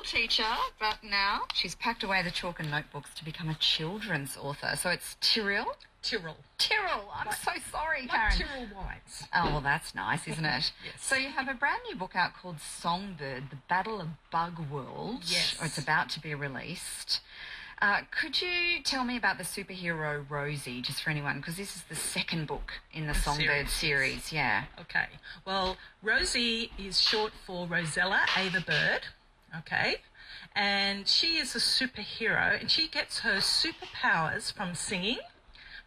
teacher, but now she's packed away the chalk and notebooks to become a children's author. So it's Tyrrell? Tyrrell. Tyrrell. I'm so sorry, Like Karen. Tyrrell wines. Oh, well, that's nice, isn't it? Yes. So you have a brand new book out called Songbird, The Battle of Bug World. Yes. Or it's about to be released. Could you tell me about the superhero Rosie, just for anyone, because this is the second book in the Songbird series. Yeah. Okay. Well, Rosie is short for Rosella Ava Bird. Okay. And she is a superhero, and she gets her superpowers from singing,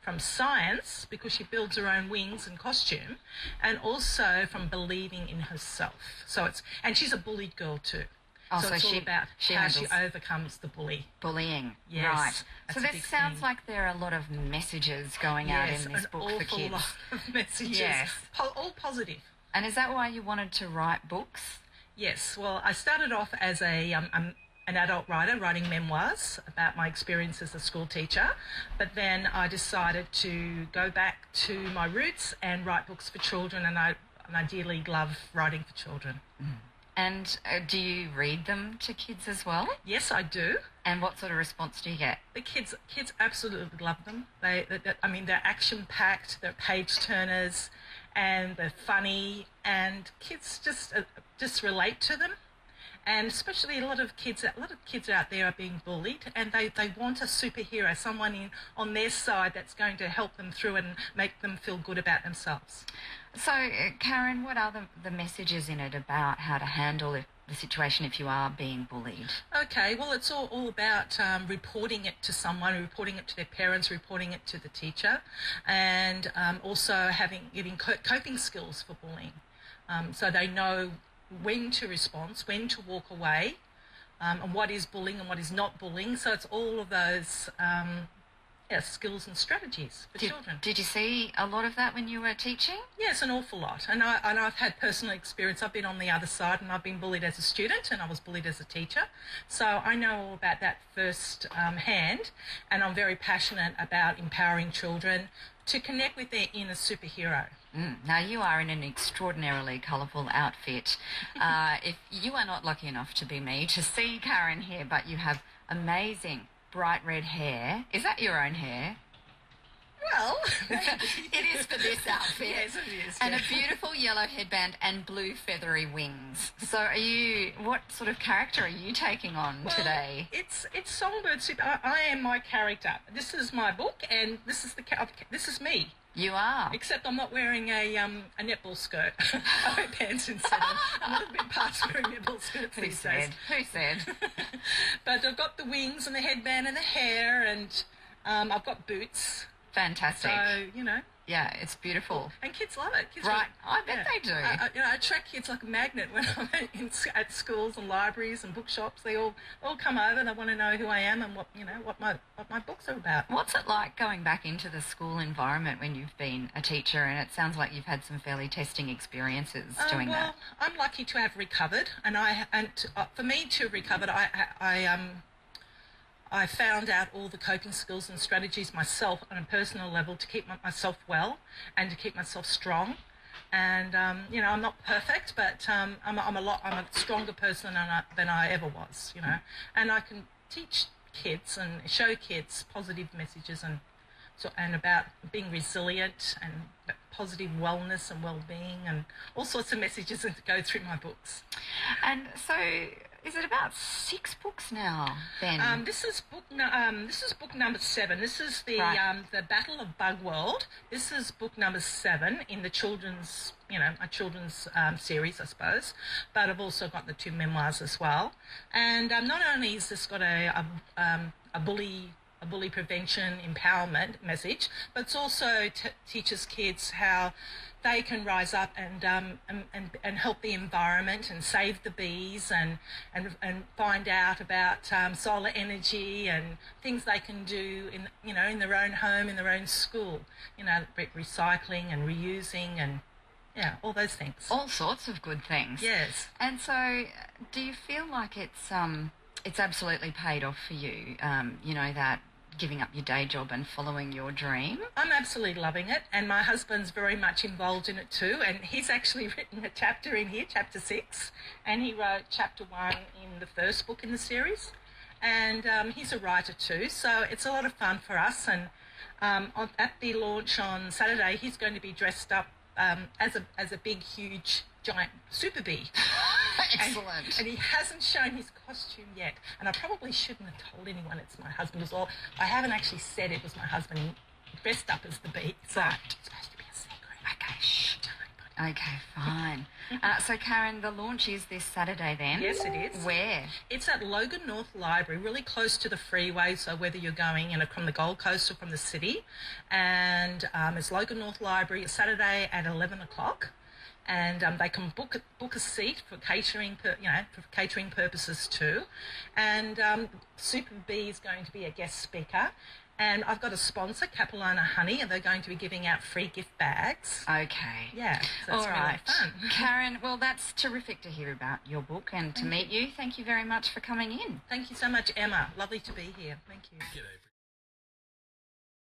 from science, because she builds her own wings and costume, and also from believing in herself. And she's a bullied girl too. Oh, so it's all about how she overcomes the bullying. Yes, Right. that's So a this big sounds thing. like there are a lot of messages going out in this book for kids. Yes, an awful lot of messages. Yes. All positive. And is that why you wanted to write books? Yes. Well, I started off as an adult writer, writing memoirs about my experience as a school teacher. But then I decided to go back to my roots and write books for children, and I dearly love writing for children. Mm. And do you read them to kids as well? Yes, I do. And what sort of response do you get? The kids absolutely love them. They're action-packed, they're page-turners, and they're funny, and kids just relate to them. And especially a lot of kids out there are being bullied, and they want a superhero, someone on their side that's going to help them through and make them feel good about themselves. So, Karen, what are the messages in it about how to handle the situation if you are being bullied? Okay, well, it's all about reporting it to someone, reporting it to their parents, reporting it to the teacher, and also giving coping skills for bullying, so they know when to respond, when to walk away, and what is bullying and what is not bullying. So it's all of those skills and strategies for children. Did you see a lot of that when you were teaching? Yes, an awful lot. And I've had personal experience. I've been on the other side, and I've been bullied as a student, and I was bullied as a teacher. So I know all about that first hand, and I'm very passionate about empowering children to connect with their inner superhero. Now, you are in an extraordinarily colourful outfit. If you are not lucky enough to be me, to see Karen here, but you have amazing bright red hair. Is that your own hair? Well, it is for this outfit. Yes, it is. And a beautiful yellow headband and blue feathery wings. So what sort of character are you taking on today? It's Songbird Super. I am my character. This is my book, and this is me. You are. Except I'm not wearing a netball skirt. I wear pants instead. I'm a little bit past wearing netball skirts these days. Who said? But I've got the wings and the headband and the hair, and I've got boots. Fantastic. So, Yeah, it's beautiful. And kids love it. Kids I bet they do. I attract kids like a magnet when I'm at schools and libraries and bookshops. They all come over. They want to know who I am and what my books are about. What's it like going back into the school environment when you've been a teacher? And it sounds like you've had some fairly testing experiences doing that. I'm lucky to have recovered, and for me to have recovered, I found out all the coping skills and strategies myself on a personal level to keep myself well and to keep myself strong. And I'm not perfect, but I'm a stronger person than I ever was. And I can teach kids and show kids positive messages and about being resilient and positive wellness and well-being and all sorts of messages that go through my books. And so, is it about 6 books now, then? This is book number 7. This is the Battle of Bug World. This is book number 7 in the children's, a children's series, I suppose. But I've also got the 2 memoirs as well. And not only has this got a bully prevention empowerment message, but it's also teaches kids how they can rise up and help the environment and save the bees and find out about solar energy and things they can do in their own home, in their own school, recycling and reusing and all those things. All sorts of good things. Yes. And so, do you feel like it's absolutely paid off for you? That giving up your day job and following your dream? I'm absolutely loving it, and my husband's very much involved in it too, and he's actually written a chapter in here, chapter 6, and he wrote chapter 1 in the first book in the series, and he's a writer too, so it's a lot of fun for us. And at the launch on Saturday, he's going to be dressed up as a big, huge, giant super bee. Excellent. And he hasn't shown his costume yet. And I probably shouldn't have told anyone it's my husband as well. I haven't actually said it was my husband dressed up as the bee. So it's supposed to be a secret. Okay, shh. Okay, fine. So, Karen, the launch is this Saturday then? Yes, it is. Where? It's at Logan North Library, really close to the freeway, so whether you're going from the Gold Coast or from the city. And it's Logan North Library, it's Saturday at 11 o'clock. And they can book a seat for catering, for catering purposes too. And Super B is going to be a guest speaker. And I've got a sponsor, Capilano Honey, and they're going to be giving out free gift bags. Okay. Yeah, so it's really fun. Karen, well, that's terrific to hear about your book and to meet you. Thank you very much for coming in. Thank you so much, Emma. Lovely to be here. Thank you.